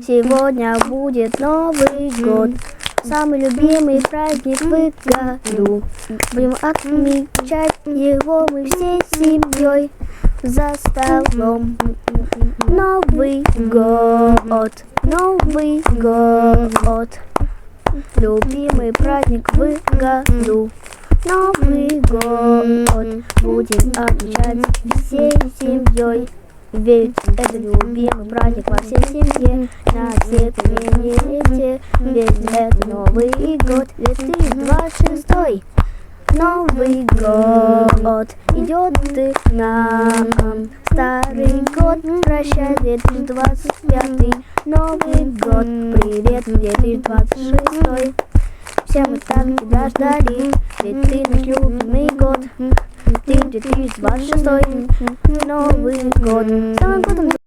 Сегодня будет Новый год, самый любимый праздник в году. Будем отмечать его мы всей семьей за столом. Новый год, Новый год, любимый праздник в году. Новый год будем отмечать всей семьей, ведь это любимый праздник во всей семье, на всей планете. Ведь это Новый год 2026. Новый год идет ты к нам, старый год прощай 2025. Новый год, привет 2026. Все мы так тебя ждали, ведь ты наш любимый год. Ты 2026, Новый год. С Новым годом!